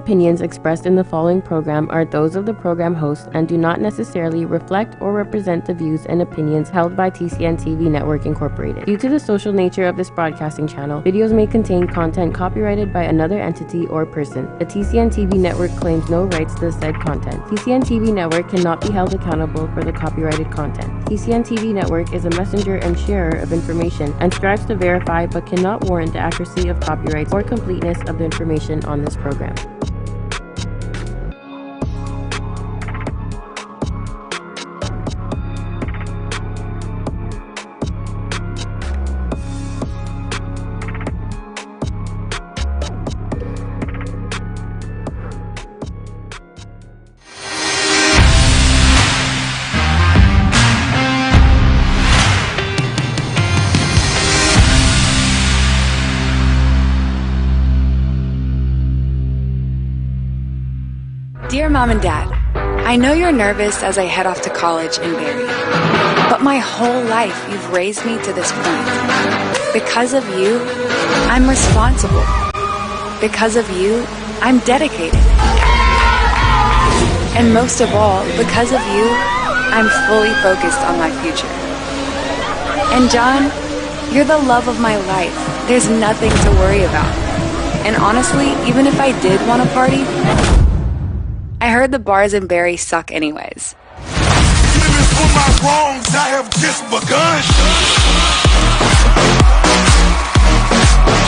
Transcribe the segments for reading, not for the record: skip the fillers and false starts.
opinions expressed in the following program are those of the program host and do not necessarily reflect or represent the views and opinions held by TCN TV Network Incorporated. Due to the social nature of this broadcasting channel, videos may contain content copyrighted by another entity or person. The TCN TV Network claims no rights to the said content. TCN TV Network cannot be held accountable for the copyrighted content. TCN TV Network is a messenger and sharer of information and strives to verify but cannot warrant the accuracy of copyrights or completeness of the information on this program. Dear Mom and Dad, I know you're nervous as I head off to college in Barrie, but my whole life you've raised me to this point. Because of you, I'm responsible. Because of you, I'm dedicated. And most of all, because of you, I'm fully focused on my future. And John, you're the love of my life. There's nothing to worry about. And honestly, even if I did want to party, I heard the bars in Barrie suck anyways. Even for my wrongs, I have just begun.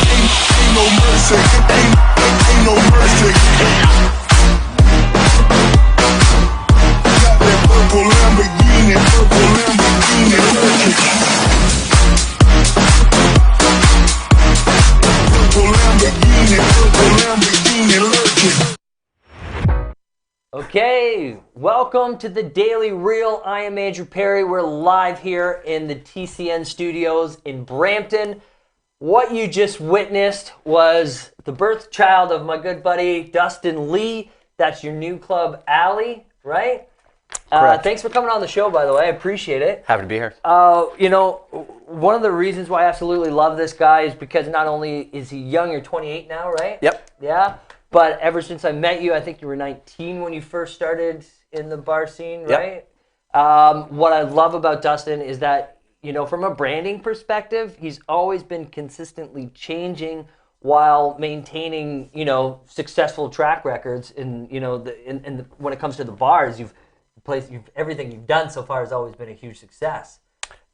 Ain't no mercy, ain't no mercy. Got that purple Lamborghini lurking. Purple Lamborghini lurking. Okay, welcome to the Daily Reel. I am Andrew Perrie. We're live here in the TCN studios in Brampton. What you just witnessed was the birth child of my good buddy Dustin Leigh. That's your new club, Alley, right? Thanks for coming on the show, by the way. I appreciate it. Happy to be here. You know, one of the reasons why I absolutely love this guy is because not only is he young, you're 28 now, right? Yep. Yeah. But ever since I met you, I think you were 19 when you first started in the bar scene, right? Yep. What I love about Dustin is that, you know, from a branding perspective, he's always been consistently changing while maintaining, you know, successful track records. In, you know, when it comes to the bars, everything you've done so far has always been a huge success.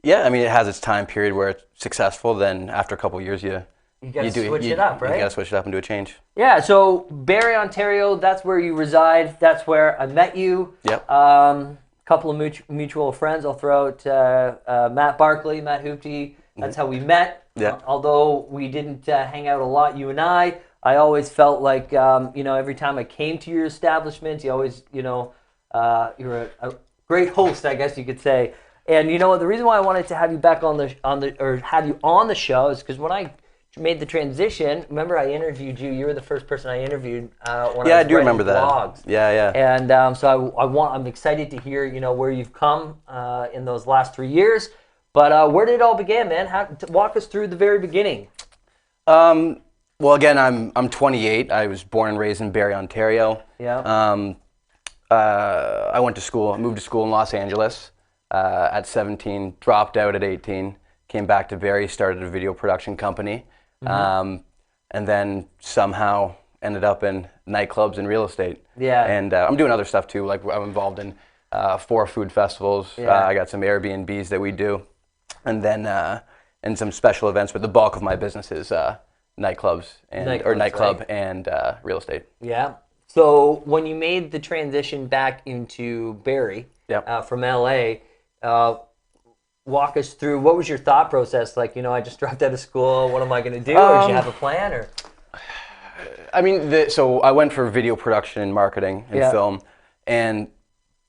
Yeah, I mean, it has its time period where it's successful. Then after a couple of years, you gotta switch it up, right? You gotta switch it up and do a change. Yeah, so Barrie, Ontario, that's where you reside. That's where I met you. Yep. Couple of mutual friends. I'll throw out Matt Barkley, Matt Hoopty. That's how we met. Yeah. Although we didn't hang out a lot, you and I always felt like, you know, every time I came to your establishment, you always, you know, you're a great host, I guess you could say. And you know what? The reason why I wanted to have you back on the show is because when I made the transition. Remember, I interviewed you. You were the first person I interviewed when I was do remember that. blogs. Yeah. And so I'm excited to hear, you know, where you've come in those last 3 years. But where did it all begin, man? Walk us through the very beginning. Well, again, I'm 28. I was born and raised in Barrie, Ontario. Yeah. I went to school. I moved to school in Los Angeles at 17. Dropped out at 18. Came back to Barrie. Started a video production company. Mm-hmm. And then somehow ended up in nightclubs and real estate. Yeah. And I'm doing other stuff too. Like I'm involved in 4 food festivals. Yeah. I got some Airbnbs that we do, and then and some special events. But the bulk of my business is nightclub right. and real estate. Yeah. So when you made the transition back into Barrie, Yep. From LA, walk us through, what was your thought process? Like, you know, I just dropped out of school. What am I going to do? Or did you have a plan? Or I mean, so I went for video production and marketing and film, and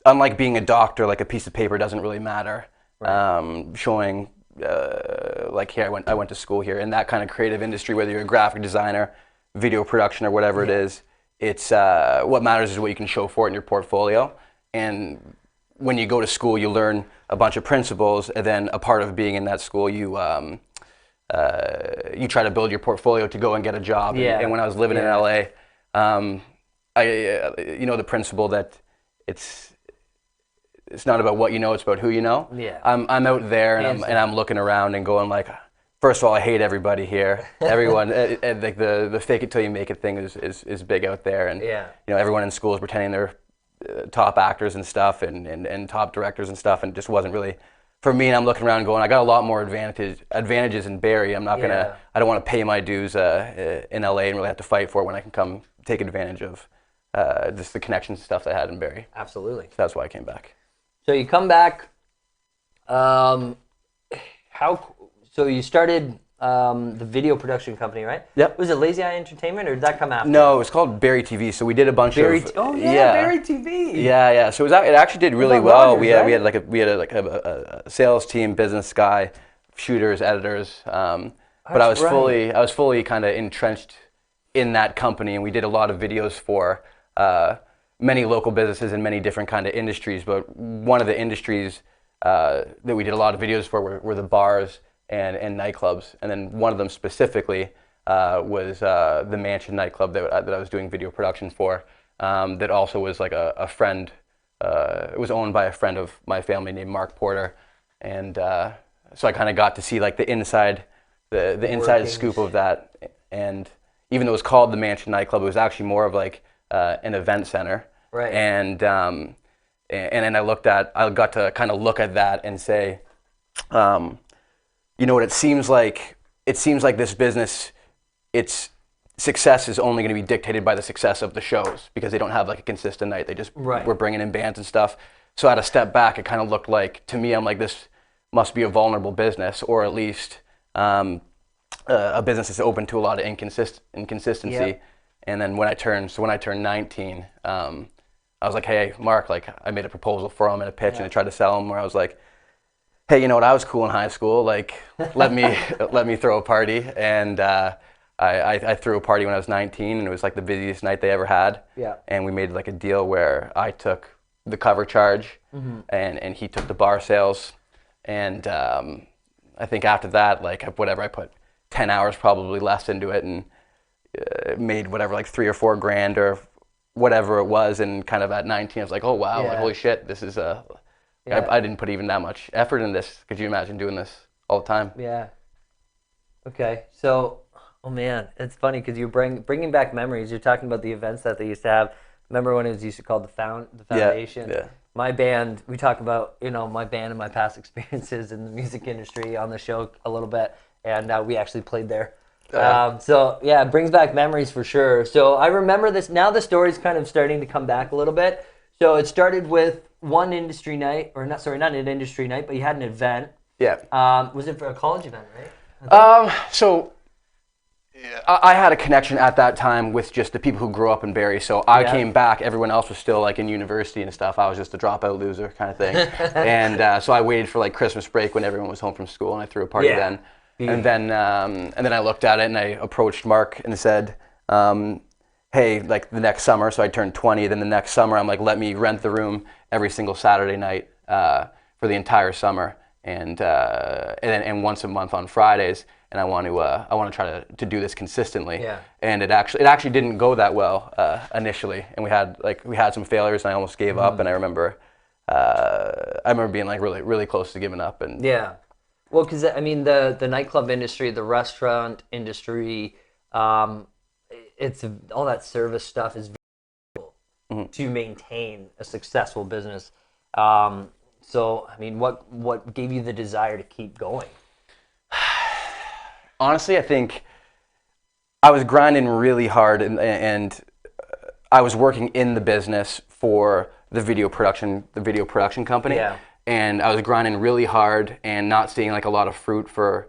unlike being a doctor, like a piece of paper doesn't really matter. Right. Showing, like here, I went to school here in that kind of creative industry, whether you're a graphic designer, video production, or whatever it is. It's what matters is what you can show for it in your portfolio. And when you go to school, you learn a bunch of principles, and then a part of being in that school, you try to build your portfolio to go and get a job. And when I was living in LA, you know the principle that it's not about what you know, it's about who you know. Yeah. I'm out there and I'm looking around and going like, first of all, I hate everybody here. Everyone, like the fake it till you make it thing is big out there, and you know everyone in school is pretending they're top actors and stuff, and top directors and stuff, and it just wasn't really for me. And I'm looking around going, I got a lot more advantages in Barrie. I'm not gonna, I don't want to pay my dues in LA and really have to fight for it when I can come take advantage of just the connections and stuff that I had in Barrie. Absolutely. So that's why I came back. So you come back. So you started the video production company, right? Yep. Was it Lazy Eye Entertainment, or did that come after? No, it was called Barrie TV. So we did a bunch of Barrie TV. Yeah. So it actually did really well. We had like a sales team, business guy, shooters, editors. But I was fully kind of entrenched in that company, and we did a lot of videos for many local businesses in many different kind of industries. But one of the industries that we did a lot of videos for were the bars and nightclubs, and then one of them specifically was the Mansion nightclub that I was doing video production for. That also was like a friend. It was owned by a friend of my family named Mark Porter, and so I kind of got to see like the inside scoop of that. And even though it was called the Mansion nightclub, it was actually more of like an event center. Right. And then I got to kind of look at that and say, you know what, it seems like this business, its success is only going to be dictated by the success of the shows, because they don't have like a consistent night. They just were bringing in bands and stuff. So I had to step back. It kind of looked like, to me, I'm like, this must be a vulnerable business, or at least a business that's open to a lot of inconsistency. Yep. And then when I turned 19, I was like, hey, Mark, like I made a proposal for him and a pitch, and I tried to sell him where I was like, hey, you know what, I was cool in high school, like let me throw a party. And I threw a party when I was 19, and it was like the busiest night they ever had. Yeah. And we made like a deal where I took the cover charge, and he took the bar sales. And I think after that, like whatever, I put 10 hours probably less into it, and made whatever, like $3 or $4 grand or whatever it was. And kind of at 19, I was like, oh wow, like, holy shit, this is I didn't put even that much effort in this. Could you imagine doing this all the time? Yeah. Okay. So, oh man, it's funny because you're bringing back memories. You're talking about the events that they used to have. Remember when it was used to called the Foundation? Yeah. My band, we talk about, my band and my past experiences in the music industry on the show a little bit, and we actually played there. So yeah, it brings back memories for sure. So I remember this. Now the story's kind of starting to come back a little bit. So it started with one industry night, or not an industry night, but you had an event. Yeah. Was it for a college event, right? So I had a connection at that time with just the people who grew up in Barrie. So I came back. Everyone else was still like in university and stuff. I was just a dropout loser kind of thing. And so I waited for like Christmas break when everyone was home from school, and I threw a party then. And then I looked at it, and I approached Mark and said, hey, like the next summer, so I turned 20, then the next summer I'm like, let me rent the room every single Saturday night for the entire summer, and once a month on Fridays, and I want to try to do this consistently. Yeah. And it actually didn't go that well initially, and we had some failures, and I almost gave up, and I remember being like really, really close to giving up. And yeah. Well, because I mean the nightclub industry, the restaurant industry, it's all that service stuff is very difficult to maintain a successful business. So, I mean, what gave you the desire to keep going? Honestly, I think I was grinding really hard, and I was working in the business for the video production company. Yeah. And I was grinding really hard and not seeing like a lot of fruit from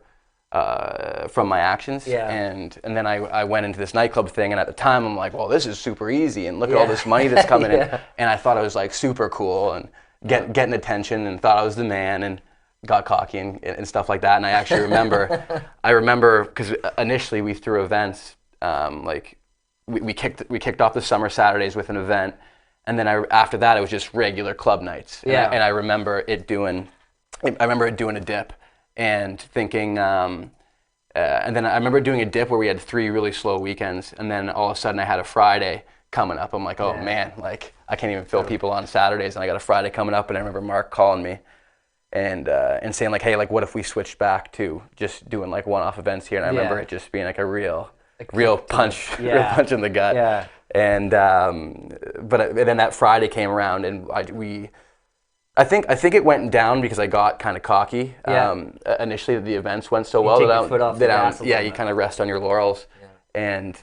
my actions. Yeah. And then I went into this nightclub thing, and at the time I'm like, well, this is super easy, and look at all this money that's coming in. And I thought I was like super cool and getting attention, and thought I was the man, and got cocky and stuff like that. And I actually remember because initially we threw events, like we kicked off the summer Saturdays with an event. And then after that, it was just regular club nights. And I remember it doing a dip, and thinking, and then I remember doing a dip where we had 3 really slow weekends, and then all of a sudden I had a Friday coming up. I'm like, oh man, like I can't even fill people on Saturdays, and I got a Friday coming up, and I remember Mark calling me and saying like, hey, like what if we switched back to just doing like one-off events here? And I remember it just being like a real punch, real punch in the gut. Yeah. And but then that Friday came around, and I think it went down because I got kind of cocky. Initially, the events went so well take your foot off the gas a little you bit. kind of rest on your laurels, and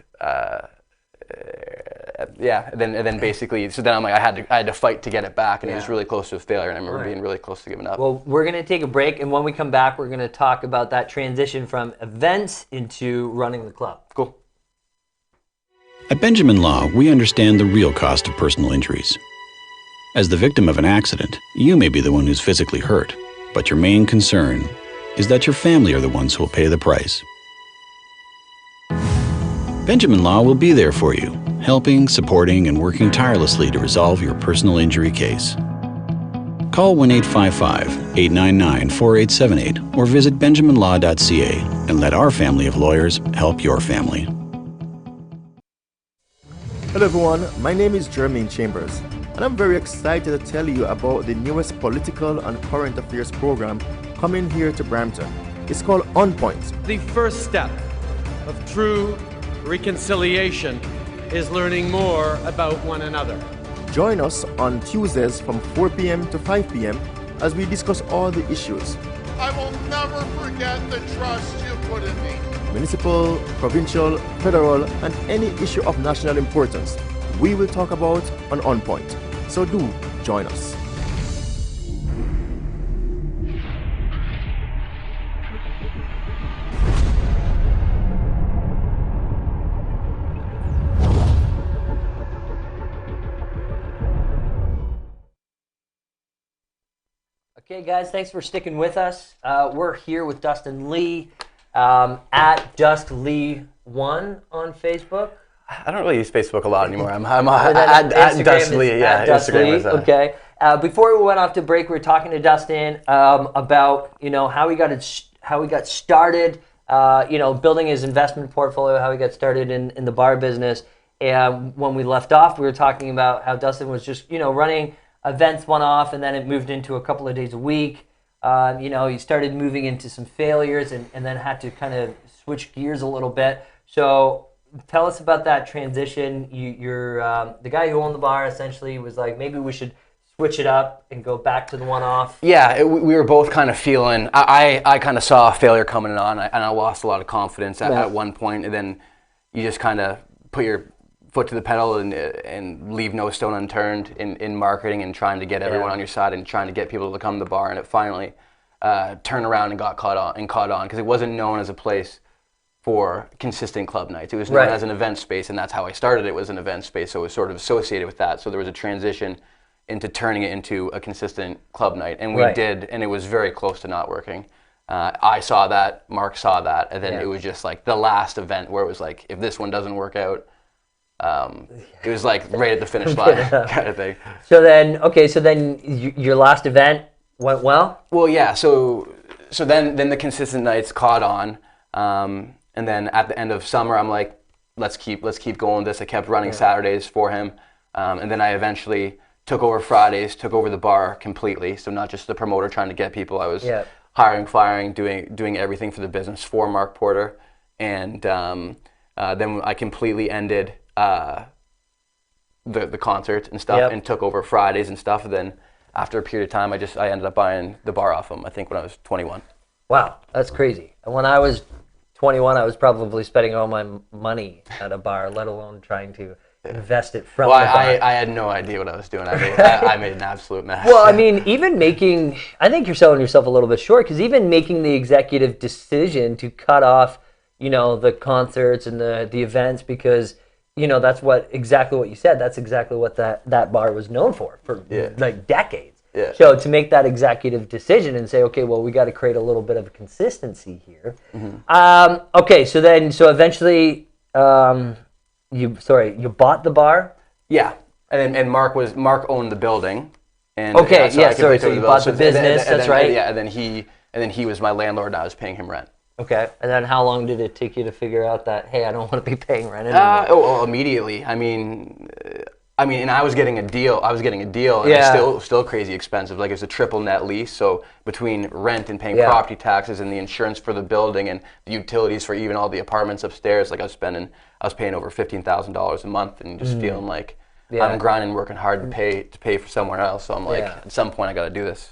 then basically, so then I'm like, I had to fight to get it back, and it was really close to a failure, and I remember being really close to giving up. Well, we're going to take a break, and when we come back, we're going to talk about that transition from events into running the club. Cool. At Benjamin Law, we understand the real cost of personal injuries. As the victim of an accident, you may be the one who's physically hurt, but your main concern is that your family are the ones who will pay the price. Benjamin Law will be there for you, helping, supporting, and working tirelessly to resolve your personal injury case. Call 1-855-899-4878 or visit benjaminlaw.ca and let our family of lawyers help your family. Hello everyone, my name is Jermaine Chambers, and I'm very excited to tell you about the newest political and current affairs program coming here to Brampton. It's called On Point. The first step of true reconciliation is learning more about one another. Join us on Tuesdays from 4 p.m. to 5 p.m. as we discuss all the issues. I will never forget the trust you put in me. Municipal, provincial, federal, and any issue of national importance we will talk about on Point. So do join us. Okay, guys, thanks for sticking with us. We're here with Dustin Leigh at Dust Leigh 1 on Facebook. I don't really use Facebook a lot anymore. I'm Instagram at Dustin is Leigh. at Dust Instagram Leigh. is Okay. Before we went off to break, we were talking to Dustin about how he got started. Building his investment portfolio, how he got started in the bar business. And when we left off, we were talking about how Dustin was just running events one off, and then it moved into a couple of days a week. He started moving into some failures, and then had to kind of switch gears a little bit. So tell us about that transition. You're the guy who owned the bar essentially was like, maybe we should switch it up and go back to the one-off. Yeah, we were both kind of feeling, I kind of saw a failure coming on, and I lost a lot of confidence at one point, and then you just kind of put your foot to the pedal and leave no stone unturned in marketing and trying to get everyone on your side and trying to get people to come to the bar, and it finally turned around and got caught on because it wasn't known as a place for consistent club nights. It was known as an event space, and that's how I started. It was an event space, so it was sort of associated with that. So there was a transition into turning it into a consistent club night, and we did, and it was very close to not working. I saw that, Mark saw that, and then it was just like the last event where it was like, if this one doesn't work out, it was like right at the finish line kind of thing. So then your last event went well? Well, yeah. So then the consistent nights caught on, and then at the end of summer, I'm like, let's keep going with this. I kept running Saturdays for him, and then I eventually took over Fridays, took over the bar completely. So not just the promoter trying to get people. I was hiring, firing, doing everything for the business for Mark Porter, and then I completely ended the concert and stuff, and took over Fridays and stuff. And then after a period of time, I ended up buying the bar off him, I think when I was 21. Wow, that's crazy. And when I was 21, I was probably spending all my money at a bar, let alone trying to invest it from the bar. I had no idea what I was doing. I made an absolute mess. Well, I mean, I think you're selling yourself a little bit short, because even making the executive decision to cut off, the concerts and the events, because that's exactly what you said. That's exactly what that bar was known for like decades. Yeah. So to make that executive decision and say, okay, well, we got to create a little bit of a consistency here. Mm-hmm. Okay, so eventually, you bought the bar. Yeah, and Mark owned the building. And so you bought the business. That's right. Yeah, and then he was my landlord, and I was paying him rent. Okay. And then how long did it take you to figure out that, hey, I don't want to be paying rent anymore? Immediately. I mean, and I was getting a deal. And Yeah. it's still crazy expensive. Like, it's a triple net lease, so between rent and paying property taxes and the insurance for the building and the utilities for even all the apartments upstairs, like I was paying over $15,000 a month, and just feeling like I'm grinding, working hard to pay for somewhere else. So I'm like, at some point I got to do this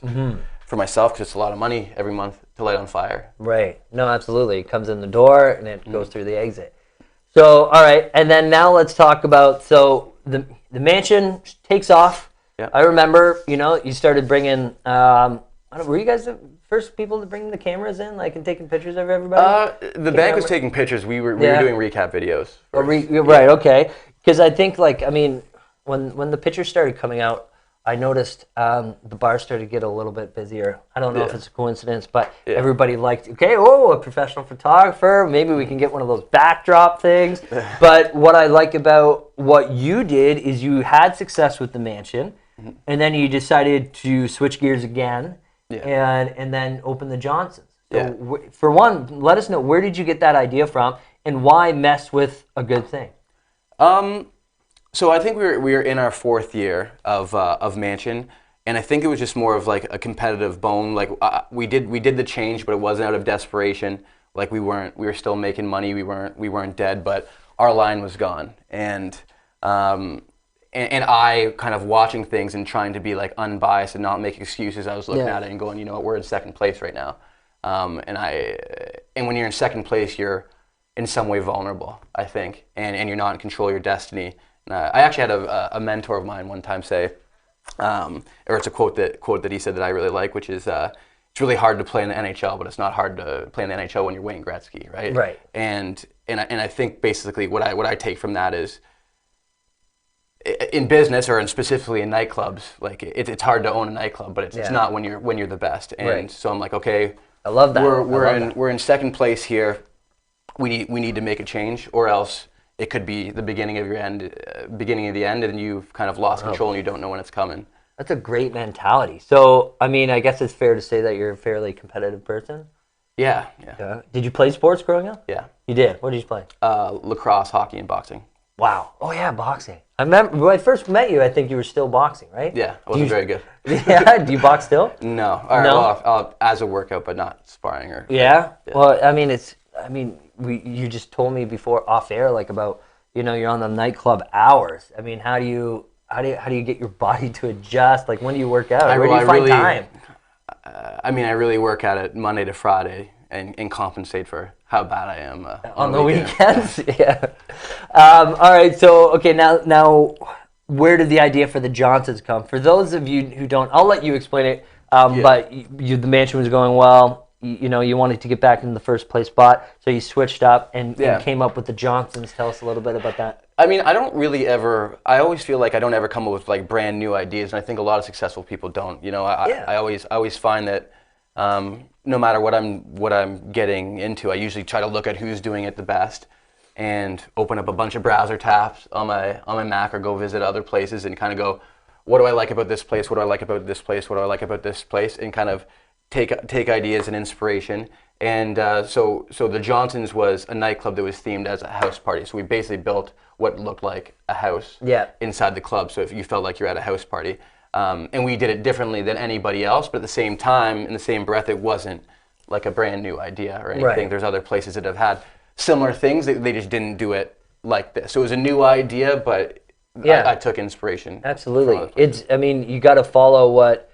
for myself, because it's a lot of money every month to light on fire. Right. No, absolutely. It comes in the door and it goes through the exit. So, all right. And then now let's talk about, so the mansion takes off. Yeah. I remember, you started bringing, were you guys the first people to bring the cameras in, like, and taking pictures of everybody? The bank was taking pictures. We were doing recap videos. Right. Okay. Because I think, like, when the pictures started coming out, I noticed the bar started to get a little bit busier. I don't know if it's a coincidence, but everybody liked, a professional photographer. Maybe we can get one of those backdrop things. But what I like about what you did is you had success with the mansion, and then you decided to switch gears again and then open the Johnsons. So for one, let us know, where did you get that idea from, and why mess with a good thing? So I think we were in our 4th year of mansion, and I think it was just more of like a competitive bone. Like, we did the change, but it wasn't out of desperation. Like, we were still making money. We weren't dead, but our line was gone. And I kind of watching things and trying to be like unbiased and not make excuses. I was looking at it and going, we're in 2nd place right now. And when you're in 2nd place, you're in some way vulnerable, I think, and you're not in control of your destiny. I actually had a mentor of mine one time say, or it's a quote that he said that I really like, which is, it's really hard to play in the NHL, but it's not hard to play in the NHL when you're Wayne Gretzky, right? Right. And I think basically what I take from that is, in business, or specifically in nightclubs, like, it's hard to own a nightclub, but it's not when you're the best. And so I'm like, okay, I love that. We're in 2nd place here. We need to make a change, or else it could be the beginning of the end, and you've kind of lost control and you don't know when it's coming. That's a great mentality. So, I guess it's fair to say that you're a fairly competitive person? Yeah. Did you play sports growing up? Yeah. You did? What did you play? Lacrosse, hockey, and boxing. Wow. Oh, yeah, boxing. I remember when I first met you, I think you were still boxing, right? Yeah, I wasn't very good. Yeah? Do you box still? No. Well, as a workout, but not sparring or... Yeah? Well, you just told me before off air, like, about, you're on the nightclub hours. How do you get your body to adjust? Like, when do you work out? Where do you find time? I really work at it Monday to Friday and compensate for how bad I am on the weekends. Yeah. All right. So, okay. Now, where did the idea for the Johnsons come? For those of you who don't, I'll let you explain it. But the mansion was going well. You wanted to get back in the 1st place spot, so you switched up and came up with the Johnsons. Tell us a little bit about that. I always feel like I don't ever come up with like brand new ideas, and I think a lot of successful people don't. I always find that no matter what I'm getting into, I usually try to look at who's doing it the best, and open up a bunch of browser tabs on my Mac, or go visit other places and kind of go, what do I like about this place? What do I like about this place? What do I like about this place? And kind of take ideas and inspiration. And so the Johnsons was a nightclub that was themed as a house party. So we basically built what looked like a house inside the club. So if you felt like you're at a house party. And we did it differently than anybody else, but at the same time, in the same breath, it wasn't like a brand new idea or anything. Right. There's other places that have had similar things, they just didn't do it like this. So it was a new idea, but I took inspiration. Absolutely. You got to follow what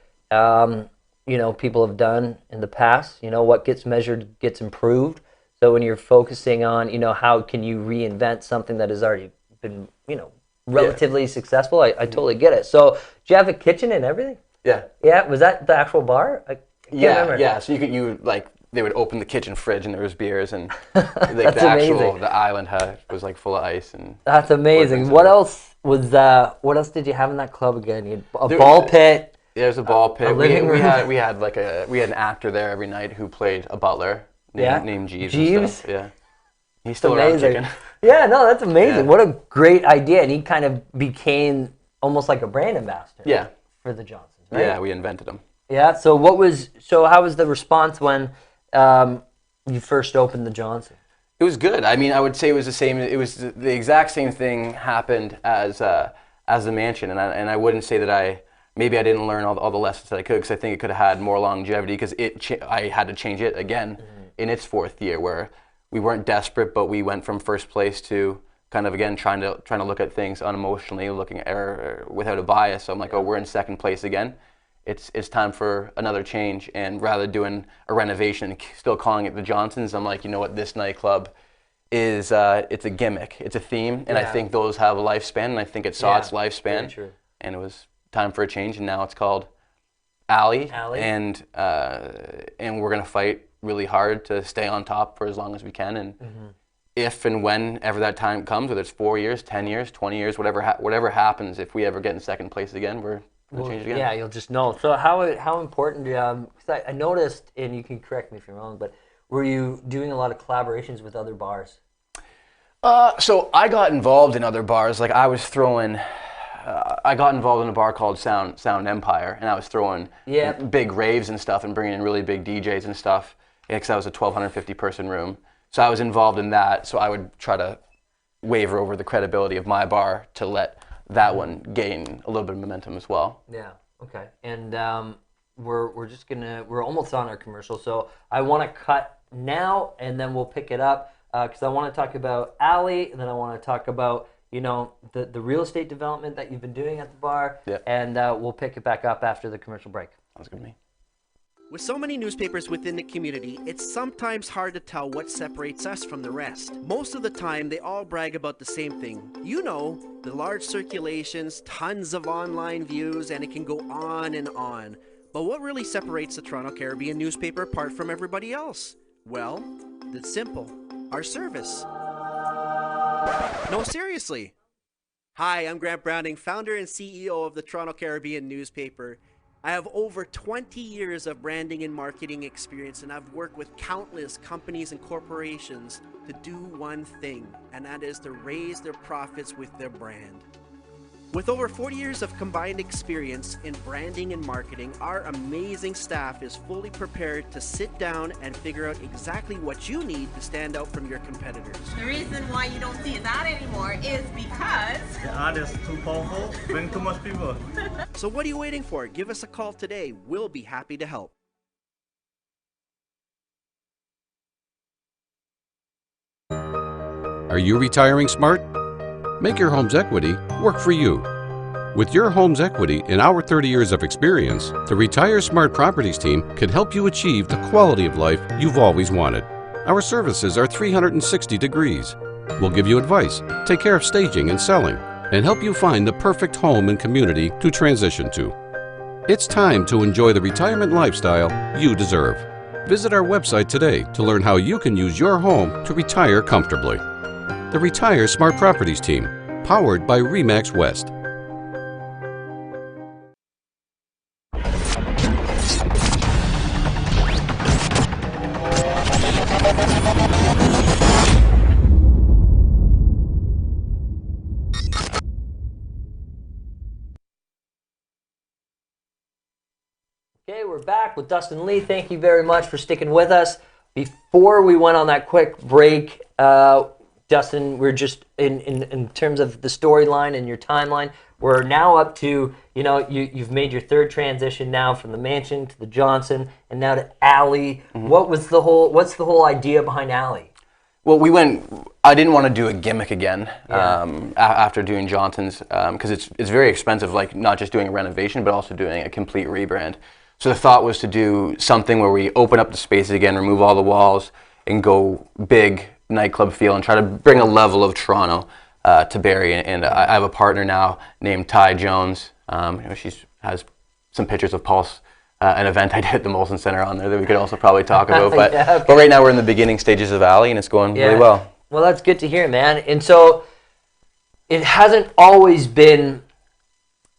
people have done in the past. What gets measured gets improved. So when you're focusing on, how can you reinvent something that has already been, relatively successful, I totally get it. So do you have a kitchen and everything? Yeah. Yeah. Was that the actual bar? I can't remember. Yeah. So they would open the kitchen fridge and there was beers, and the island was like full of ice. And that's amazing. What else did you have in that club again? You had a ball pit. There's a ball pit. A living room. We had an actor there every night who played a butler named Jeeves. Jeeves? And stuff. Yeah. He's still around kicking. Yeah, no, that's amazing. Yeah. What a great idea. And he kind of became almost like a brand ambassador for the Johnsons, right? Yeah, we invented him. Yeah, so how was the response when you first opened the Johnson? It was good. I mean, I would say it was the same. It was the exact same thing happened as the Mansion, and I wouldn't say that maybe I didn't learn all the lessons that I could, because I think it could have had more longevity, because I had to change it again in its 4th year, where we weren't desperate, but we went from first place to kind of again trying to look at things unemotionally, looking at or without a bias. So I'm like, oh, we're in 2nd place again. It's time for another change, and rather doing a renovation and still calling it the Johnsons, I'm like, you know what, this nightclub is it's a gimmick, it's a theme, and I think those have a lifespan, and I think it saw its lifespan, and it was time for a change, and now it's called Alley. And we're gonna fight really hard to stay on top for as long as we can, and if and whenever that time comes, whether it's 4 years, 10 years, 20 years, whatever happens, if we ever get in 2nd place again, we'll change it again. Yeah, you'll just know. So how important? Because I noticed, and you can correct me if I'm wrong, but were you doing a lot of collaborations with other bars? So I got involved in other bars. Like I got involved in a bar called Sound Empire, and I was throwing big raves and stuff, and bringing in really big DJs and stuff. Because that was a 1,250 person room. So I was involved in that. So I would try to waver over the credibility of my bar to let that one gain a little bit of momentum as well. Yeah. Okay. And we're almost on our commercial, so I want to cut now, and then we'll pick it up because I want to talk about Alley, and then I want to talk about the real estate development that you've been doing at the bar, and we'll pick it back up after the commercial break. Sounds good to me. With so many newspapers within the community, it's sometimes hard to tell what separates us from the rest. Most of the time, they all brag about the same thing. You know, the large circulations, tons of online views, and it can go on and on. But what really separates the Toronto Caribbean newspaper apart from everybody else? Well, it's simple. Our service. No, seriously. Hi, I'm Grant Browning, founder and CEO of the Toronto Caribbean newspaper. I have over 20 years of branding and marketing experience, and I've worked with countless companies and corporations to do one thing, and that is to raise their profits with their brand. With over 40 years of combined experience in branding and marketing, our amazing staff is fully prepared to sit down and figure out exactly what you need to stand out from your competitors. The reason why you don't see that anymore is because the ad is too powerful, bring too much people. So what are you waiting for? Give us a call today. We'll be happy to help. Are you retiring smart? Make your home's equity work for you. With your home's equity and our 30 years of experience, the Retire Smart Properties team can help you achieve the quality of life you've always wanted. Our services are 360 degrees. We'll give you advice, take care of staging and selling, and help you find the perfect home and community to transition to. It's time to enjoy the retirement lifestyle you deserve. Visit our website today to learn how you can use your home to retire comfortably. The Retire Smart Properties team, powered by RE/MAX West. Okay, we're back with Dustin Leigh. Thank you very much for sticking with us. Before we went on that quick break, Dustin, we're just in terms of the storyline and your timeline. We're now up to, you've made your third transition now from the Mansion to the Johnson and now to Alley. Mm-hmm. What's the whole idea behind Alley? Well, I didn't want to do a gimmick again after doing Johnson's because it's very expensive, like not just doing a renovation, but also doing a complete rebrand. So the thought was to do something where we open up the spaces again, remove all the walls, and go big nightclub feel and try to bring a level of Toronto to Barrie. And I have a partner now named Ty Jones. She has some pictures of Pulse, an event I did at the Molson Center on there that we could also probably talk about. But, but right now we're in the beginning stages of Alley, and it's going really well. Well, that's good to hear, man. And so it hasn't always been,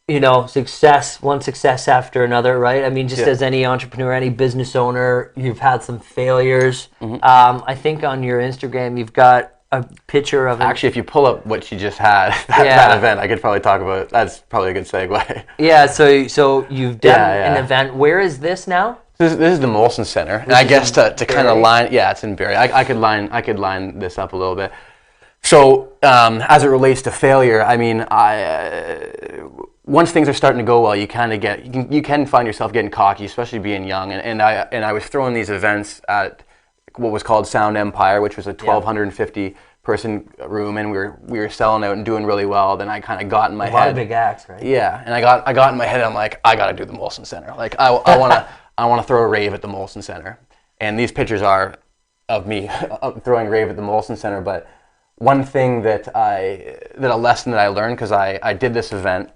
one success after another, right? I mean, just as any entrepreneur, any business owner, you've had some failures. Mm-hmm. I think on your Instagram, you've got a picture of Actually, if you pull up what she just had, that event, I could probably talk about it. That's probably a good segue. Yeah, so you've done an event. Where is this now? This is the Molson Center, and I guess to kind of line, it's in Barrie. I could line this up a little bit. So as it relates to failure, I mean, once things are starting to go well, you kind of you can find yourself getting cocky, especially being young. And I was throwing these events at what was called Sound Empire, which was a 1,250 person room, and we were selling out and doing really well. Then I kind of got in my head. A lot of big acts, right? Yeah, and I got in my head. I'm like, I got to do the Molson Center. Like I want to throw a rave at the Molson Center. And these pictures are of me throwing a rave at the Molson Center. But one thing a lesson that I learned, because I did this event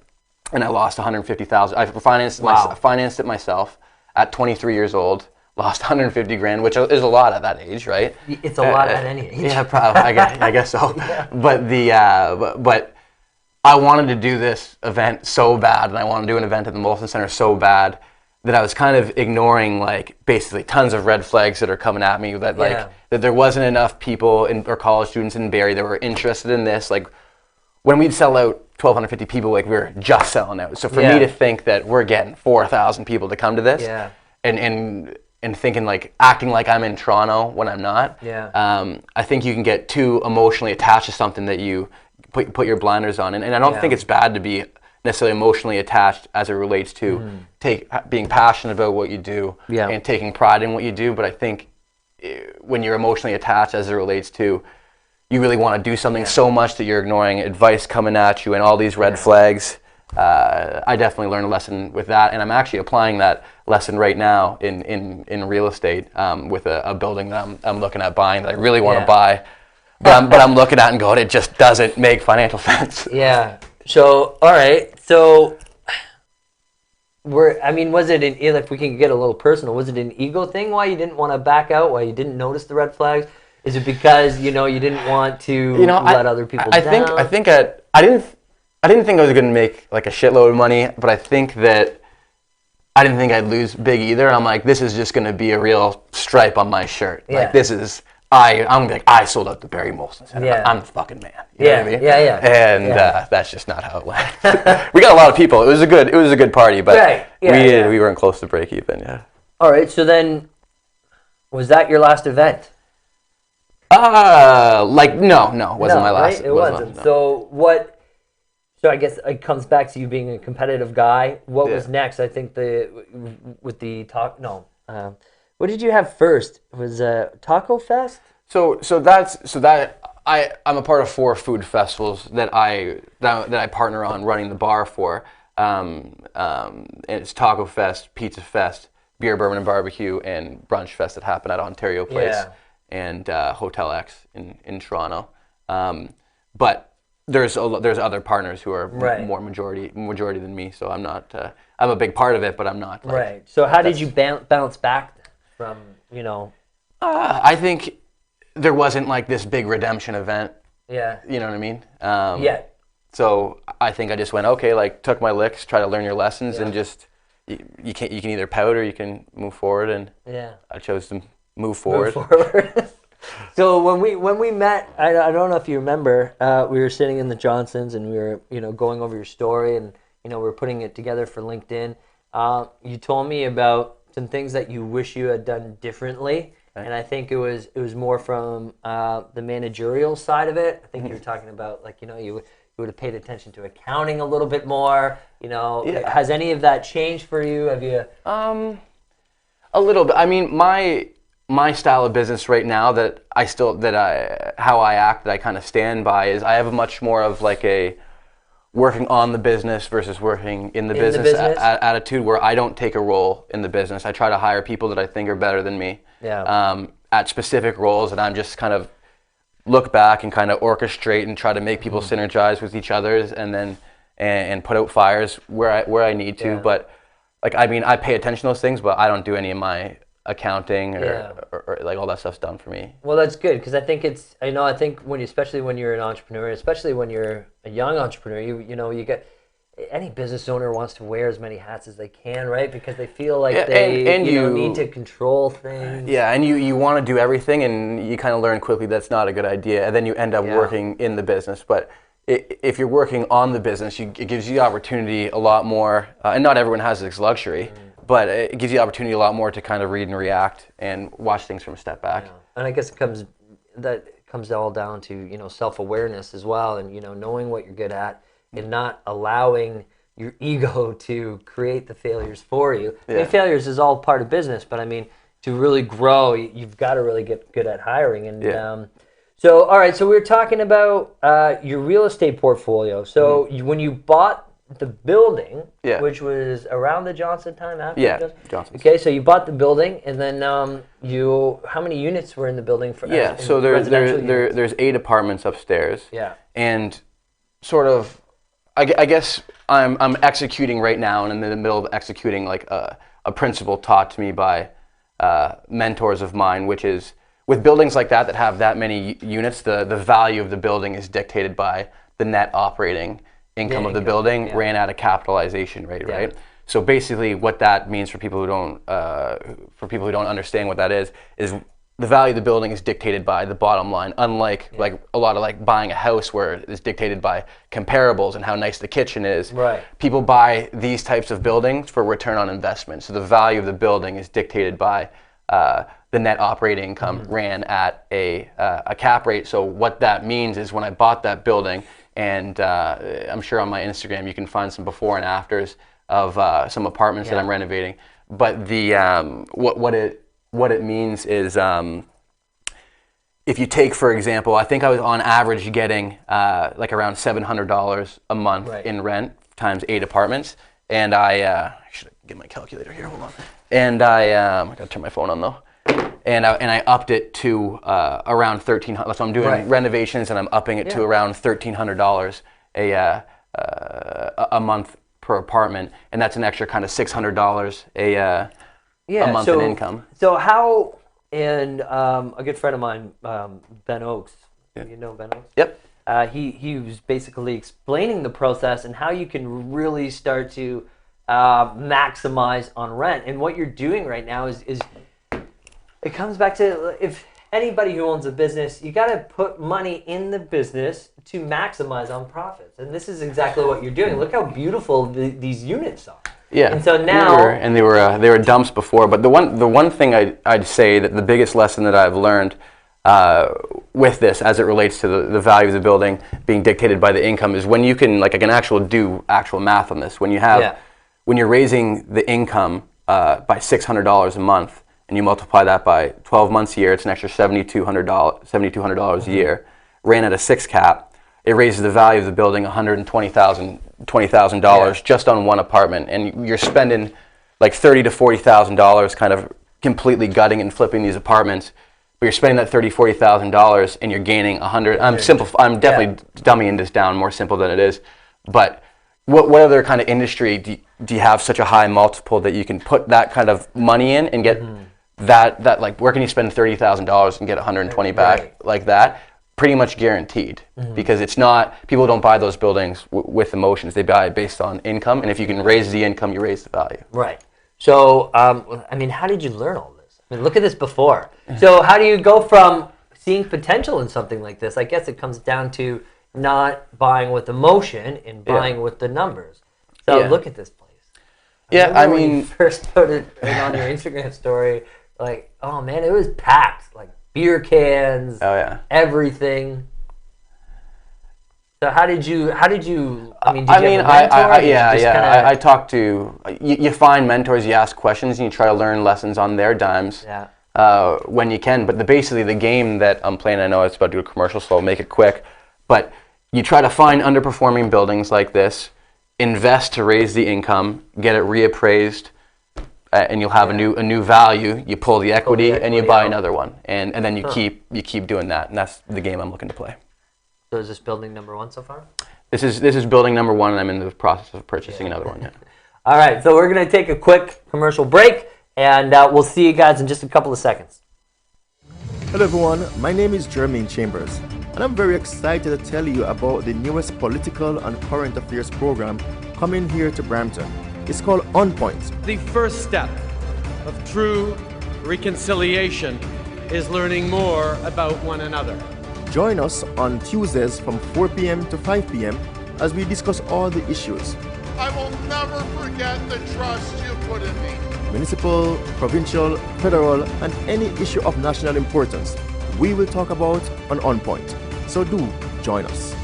and I lost $150,000. I financed it myself at 23 years old. Lost 150 grand, which is a lot at that age, right? It's a lot at any age. Yeah, probably. I guess so. Yeah. But I wanted to do this event so bad, and I wanted to do an event at the Molson Center so bad that I was kind of ignoring basically tons of red flags that are coming at me. That that there wasn't enough people or college students in Barrie that were interested in this. Like when we'd sell out 1,250 people, we were just selling out. So for me to think that we're getting 4,000 people to come to this, and thinking acting like I'm in Toronto when I'm not. Yeah. I think you can get too emotionally attached to something that you put your blinders on, and I don't think it's bad to be necessarily emotionally attached as it relates to being passionate about what you do and taking pride in what you do. But I think when you're emotionally attached as it relates to you really want to do something so much that you're ignoring advice coming at you and all these red flags. I definitely learned a lesson with that, and I'm actually applying that lesson right now in real estate with a building that I'm looking at buying that I really want to buy, but I'm looking at and going, it just doesn't make financial sense. Yeah. So all right. So was it if we can get a little personal, was it an ego thing why you didn't want to back out? Why you didn't notice the red flags? Is it because you didn't want to let other people down? I didn't think I was going to make a shitload of money, but I think that I didn't think I'd lose big either. I'm like, this is just going to be a real stripe on my shirt. Yeah. Like this is, I'm like, I sold out the Barrie Molson Center. Yeah. I'm the fucking man. You know what I mean? Yeah. And that's just not how it went. We got a lot of people. It was a good party, but we weren't close to break even. Yeah. All right. So then, was that your last event? No, it wasn't my last. Right? It wasn't. No. So what? So I guess it comes back to you being a competitive guy. What was next? I think what did you have first? It was Taco Fest? So I'm a part of 4 food festivals that I partner on running the bar for. And it's Taco Fest, Pizza Fest, Beer, Bourbon, and Barbecue, and Brunch Fest that happen at Ontario Place and Hotel X in Toronto. But there's other partners who are more majority than me, so I'm not. I'm a big part of it, but I'm not. Right. So how did you bounce back from I think there wasn't this big redemption event. Yeah. You know what I mean? So I think I just went took my licks, try to learn your lessons, and just you can either pout or you can move forward, and I chose to move forward. So when we met, I don't know if you remember, we were sitting in the Johnsons and we were going over your story, and we were putting it together for LinkedIn. You told me about some things that you wish you had done differently, and I think it was more from the managerial side of it. I think you were talking about you would have paid attention to accounting a little bit more. Has any of that changed for you? Have you? A little bit. I mean, my style of business right now how I act, that I kind of stand by, is I have a much more of a working on the business versus working in the business. Attitude, where I don't take a role in the business. I try to hire people that I think are better than me at specific roles, and I'm just kind of look back and kind of orchestrate and try to make people synergize with each other, and then and put out fires where I need to. But I pay attention to those things, but I don't do any of my accounting or all that stuff's done for me. Well, that's good, because I think especially when you're an entrepreneur, especially when you're a young entrepreneur, you get any business owner wants to wear as many hats as they can, right? Because they feel like they need to control things. Yeah, and you want to do everything, and you kind of learn quickly that's not a good idea, and then you end up working in the business. But if you're working on the business, it gives you the opportunity a lot more, and not everyone has this luxury, but it gives you the opportunity a lot more to kind of read and react and watch things from a step back. Yeah. And I guess it comes all down to, you know, self-awareness as well, and, you know, knowing what you're good at and not allowing your ego to create the failures for you. I mean, failures is all part of business, but I mean, to really grow, you've got to really get good at hiring. And so, all right, so we were talking about your real estate portfolio. So when you bought the building, which was around the Johnson time after? Johnson. Okay, so you bought the building, and then how many units were in the building? So there's 8 apartments upstairs. Yeah. And sort of, I guess I'm executing right now, and I'm in the middle of executing like a principle taught to me by mentors of mine, which is with buildings like that have that many units, the value of the building is dictated by the net operating income of the building ran at a capitalization rate, right? So basically, what that means for people who don't understand what that is the value of the building is dictated by the bottom line. Unlike like a lot of like buying a house where it's dictated by comparables and how nice the kitchen is. Right. People buy these types of buildings for return on investment. So the value of the building is dictated by the net operating income ran at a cap rate. So what that means is when I bought that building, and I'm sure on my Instagram you can find some before and afters of some apartments that I'm renovating. But the what it means is if you take, for example, I think I was on average getting like around $700 a month in rent times 8 apartments, and I should get my calculator here. Hold on. And I gotta turn my phone on though. And I upped it to around $1,300. So I'm doing renovations, and I'm upping it to around $1,300 a month per apartment, and that's an extra kind of $600 a month in income. So how? And a good friend of mine, Ben Oakes. You know Ben Oakes? Yep. He was basically explaining the process and how you can really start to maximize on rent. And what you're doing right now is it comes back to, if anybody who owns a business, you got to put money in the business to maximize on profits. And this is exactly what you're doing. Look how beautiful these units are. Yeah. And so now they were dumps before, but the one thing I'd say that the biggest lesson that I've learned with this, as it relates to the value of the building being dictated by the income, is when you can, like, I can do actual math on this. When you have when you're raising the income by $600 a month, and you multiply that by 12 months a year, it's an extra $7,200 a year. Ran at a 6 cap, it raises the value of the building $120,000 just on one apartment, and you're spending like $30,000 to $40,000 kind of completely gutting and flipping these apartments. But you're spending that $30,000, $40,000, and you're gaining $100. I'm definitely dumbing this down more simple than it is, but what other kind of industry do you have such a high multiple that you can put that kind of money in and get that like, where can you spend $30,000 and get 120 back like that? Pretty much guaranteed, because it's not, people don't buy those buildings with emotions. They buy it based on income, and if you can raise the income, you raise the value. Right. So, I mean, how did you learn all this? I mean, look at this before. So how do you go from seeing potential in something like this? I guess it comes down to not buying with emotion and buying with the numbers. So look at this place. I mean, when you first started on your Instagram story, like, oh man, it was packed, like beer cans, everything. So how did you? I mean, did you have a mentor? I talked to. You find mentors, you ask questions, and you try to learn lessons on their dimes when you can. But basically, the game that I'm playing, I know it's about to do a commercial, so I'll make it quick. But you try to find underperforming buildings like this, invest to raise the income, get it reappraised, and you'll have a new value. You pull the equity and you buy another one, and then you keep doing that, and that's the game I'm looking to play. So is this building number 1 so far? This is building number 1, and I'm in the process of purchasing another one. All right, so we're gonna take a quick commercial break, and we'll see you guys in just a couple of seconds. Hello everyone, my name is Jermaine Chambers, and I'm very excited to tell you about the newest political and current affairs program coming here to Brampton. It's called On Point. The first step of true reconciliation is learning more about one another. Join us on Tuesdays from 4 p.m. to 5 p.m. as we discuss all the issues. I will never forget the trust you put in me. municipal, provincial, federal, and any issue of national importance, we will talk about on Point. So do join us.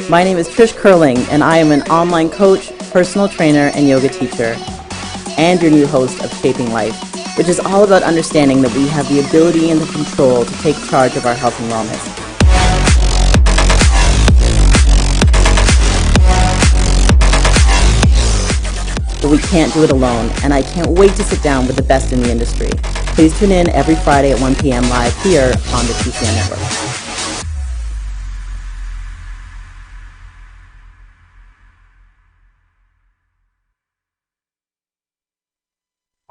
My name is Trish Curling, and I am an online coach, personal trainer, and yoga teacher, and your new host of Shaping Life, which is all about understanding that we have the ability and the control to take charge of our health and wellness. But we can't do it alone, and I can't wait to sit down with the best in the industry. Please tune in every Friday at 1 p.m. live here on the TCN Network.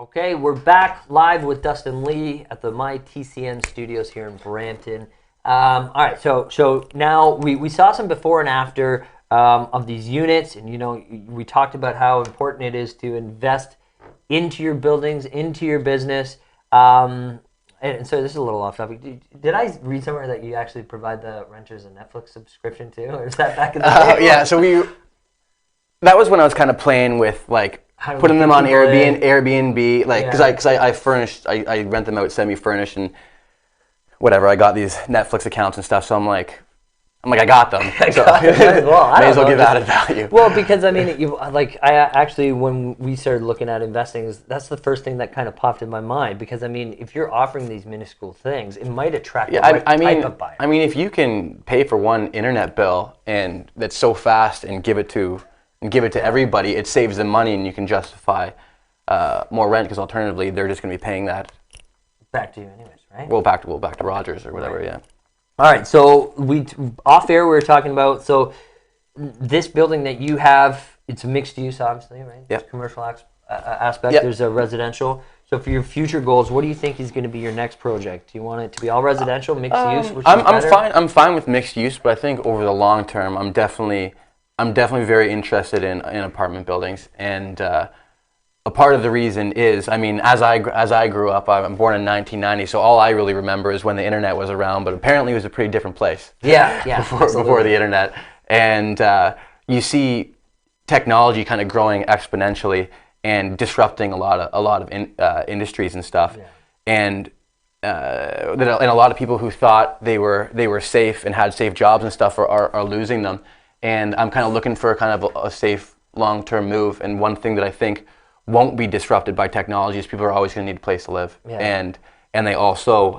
Okay, we're back live with Dustin Leigh at the My TCN studios here in Brampton. All right, so now we saw some before and after of these units, and we talked about how important it is to invest into your buildings, into your business. And so this is a little off topic. Did I read somewhere that you actually provide the renters a Netflix subscription too, or is that back in the day? Yeah, so that was when I was kind of playing with putting them on Airbnb, because I rent them out semi-furnished and whatever. I got these Netflix accounts and stuff, so I'm like I got them. So may as well give added value. Well, because when we started looking at investing, that's the first thing that kind of popped in my mind. Because if you're offering these minuscule things, it might attract the right type of buyer. If you can pay for one internet bill and that's so fast and give it to everybody, it saves them money, and you can justify more rent, because alternatively they're just going to be paying that back to you anyways, right? Well, back to Rogers or whatever, yeah. All right, so off air we were talking about, so this building that you have, it's mixed use, obviously, right? Yeah. There's commercial aspect. Yep. There's a residential. So for your future goals, what do you think is going to be your next project? Do you want it to be all residential, mixed use? I'm fine with mixed use, but I think over the long term, I'm definitely very interested in apartment buildings, and a part of the reason is, as I grew up, I'm born in 1990, so all I really remember is when the internet was around, but apparently it was a pretty different place. Yeah, before the internet, and you see technology kind of growing exponentially and disrupting a lot of industries and stuff, and a lot of people who thought they were safe and had safe jobs and stuff are losing them. And I'm kind of looking for a safe long-term move. And one thing that I think won't be disrupted by technology is people are always going to need a place to live. Yeah. And they also,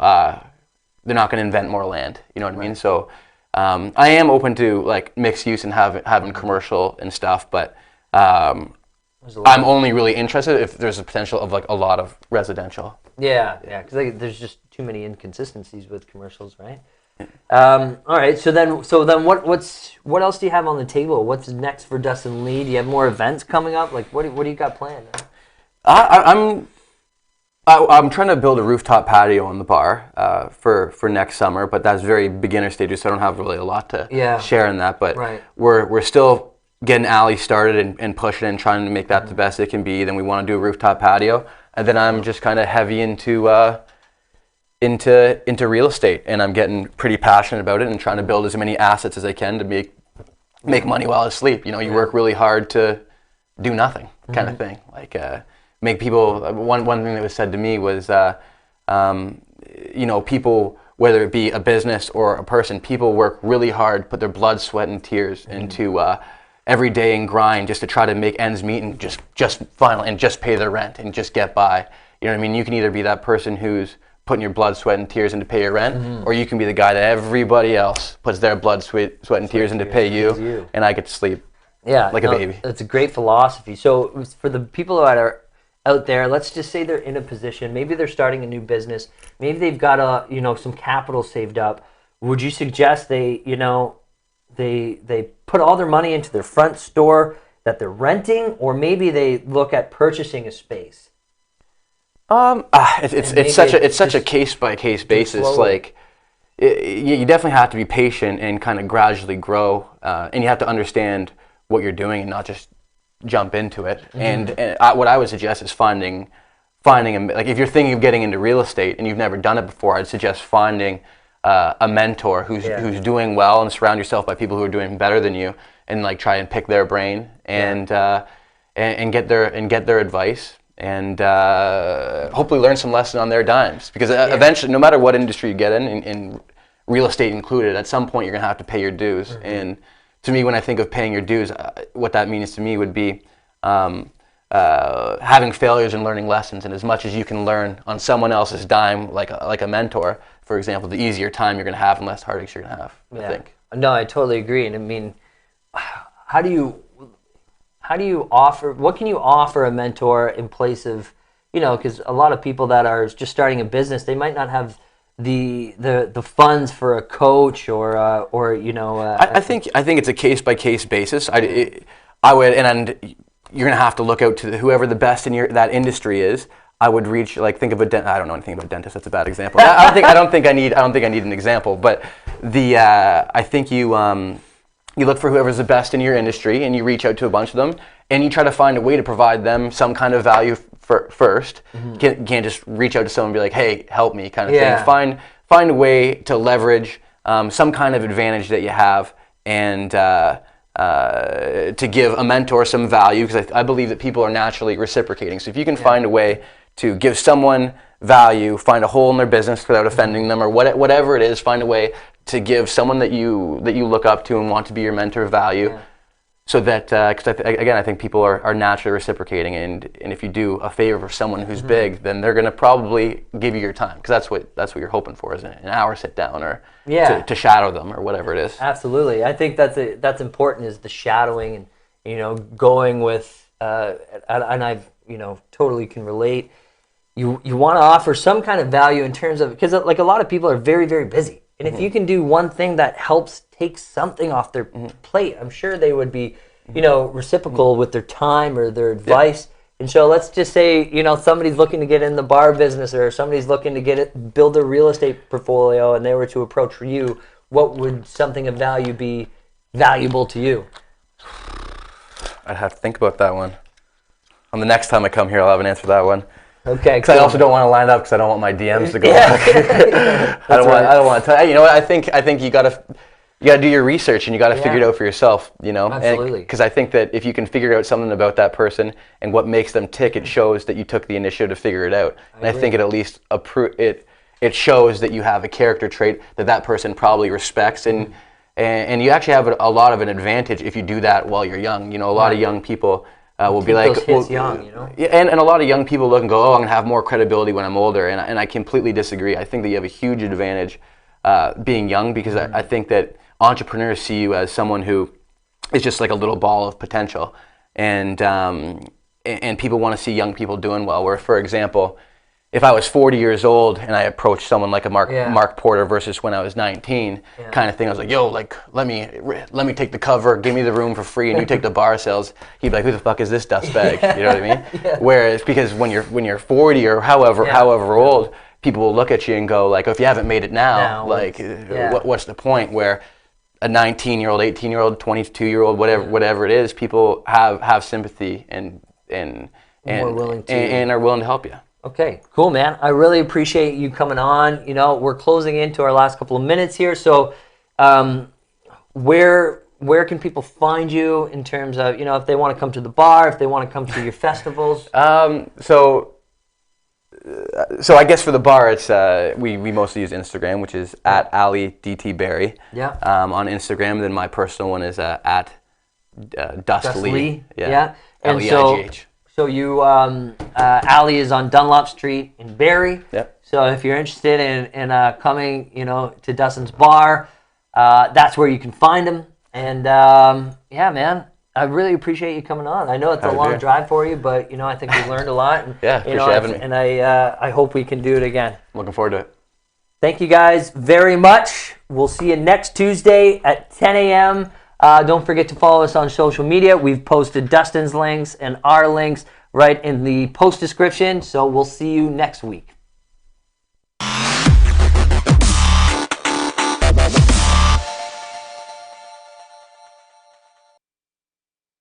they're not going to invent more land. You know what I mean? So I am open to mixed use and having commercial and stuff, but I'm only really interested if there's a potential of a lot of residential. Yeah, because there's just too many inconsistencies with commercials, right? All right. So then, what else do you have on the table? What's next for Dustin Leigh? Do you have more events coming up? What do you got planned? I'm trying to build a rooftop patio on the bar for next summer, but that's very beginner stages, so I don't have really a lot to share in that. But we're still getting alley started and pushing and trying to make that the best it can be. Then we want to do a rooftop patio, and then I'm just kind of heavy into real estate, and I'm getting pretty passionate about it and trying to build as many assets as I can to make money while I sleep. You work really hard to do nothing, kind of thing. Make people. One thing that was said to me was, people, whether it be a business or a person, people work really hard, put their blood, sweat, and tears into every day and grind just to try to make ends meet and just pay their rent and just get by. You know what I mean? You can either be that person who's putting your blood, sweat, and tears in to pay your rent, or you can be the guy that everybody else puts their blood, sweat, and tears in to pay you, and I get to sleep like a baby. That's a great philosophy. So for the people that are out there, let's just say they're in a position, maybe they're starting a new business, maybe they've got some capital saved up. Would you suggest they put all their money into their front store that they're renting, or maybe they look at purchasing a space? It's such a case by case basis. You definitely have to be patient and kind of gradually grow, and you have to understand what you're doing and not just jump into it. And what I would suggest is finding like if you're thinking of getting into real estate and you've never done it before, I'd suggest finding a mentor who's doing well, and surround yourself by people who are doing better than you, and like try and pick their brain and get their advice, and hopefully learn some lessons on their dimes, because eventually, no matter what industry you get in real estate included, at some point you're gonna have to pay your dues. And to me, when I think of paying your dues, what that means to me would be having failures and learning lessons. And as much as you can learn on someone else's dime, like a mentor, for example, the easier time you're going to have and less heartaches you're going to have, I think. No, I totally agree. And I mean, how do you offer, what can you offer a mentor in place of, because a lot of people that are just starting a business, they might not have the funds for a coach or I think it's a case by case basis. I would, and you're gonna have to look out to whoever the best in that industry is. I would reach, like, think of I don't know anything about dentists. That's a bad example. I don't think I need an example. But I think you look for whoever's the best in your industry, and you reach out to a bunch of them, and you try to find a way to provide them some kind of value first. Can't just reach out to someone and be like, hey, help me, kind of thing. Find a way to leverage some kind of advantage that you have, and to give a mentor some value, because I believe that people are naturally reciprocating. So if you can find a way to give someone value, find a hole in their business without offending them, or whatever it is, find a way to give someone that you look up to and want to be your mentor value, so that, because I think people are naturally reciprocating, and if you do a favor for someone who's big, then they're going to probably give you your time, because that's what you're hoping for, is an hour sit down, or to shadow them, or whatever it is. Absolutely. I think that's important, is the shadowing, and going with and I've totally can relate. You want to offer some kind of value in terms of, because like a lot of people are very, very busy, and if you can do one thing that helps take something off their plate, I'm sure they would be reciprocal with their time or their advice. And so let's just say somebody's looking to get in the bar business, or somebody's looking to build their real estate portfolio, and they were to approach you. What would something of value be valuable to you? I'd have to think about that one. On the next time I come here, I'll have an answer for that one. Okay. Because I also don't want to line it up, because I don't want my DMs to go. I don't want to tell you. I think you gotta do your research, and you gotta figure it out for yourself. Absolutely. Because I think that if you can figure out something about that person and what makes them tick, it shows that you took the initiative to figure it out. I think it at least it shows that you have a character trait that person probably respects, and you actually have a lot of an advantage if you do that while you're young. A lot of young people will be like, and a lot of young people look and go, oh, I'm gonna have more credibility when I'm older, and I completely disagree. I think that you have a huge advantage being young, because I think that entrepreneurs see you as someone who is just like a little ball of potential, and people want to see young people doing well. Where, for example, if I was 40 years old and I approached someone like a Mark Porter versus when I was 19, kind of thing, I was like, yo, like, let me take the cover, give me the room for free, and you take the bar sales. He'd be like, who the fuck is this dustbag? You know what I mean? Whereas, because when you're 40 or however old, people will look at you and go, like, oh, if you haven't made it now, like, what's the point? Where a 19-year-old, 18-year-old, 22-year-old, whatever it is, people have sympathy and are willing to help you. Okay, cool, man. I really appreciate you coming on. We're closing into our last couple of minutes here, so where can people find you in terms of, if they want to come to the bar, if they want to come to your festivals? So I guess for the bar, it's we mostly use Instagram, which is at @AliDTBarrie. On Instagram. Then my personal one is at Dustin Leigh. And Leigh. So you, Ali is on Dunlop Street in Barrie. So if you're interested in coming, to Dustin's bar, that's where you can find him. And man, I really appreciate you coming on. I know it's a long drive for you, but I think we learned a lot. And, appreciate having me. And I hope we can do it again. Looking forward to it. Thank you guys very much. We'll see you next Tuesday at 10 a.m. Don't forget to follow us on social media. We've posted Dustin's links and our links right in the post description. So we'll see you next week.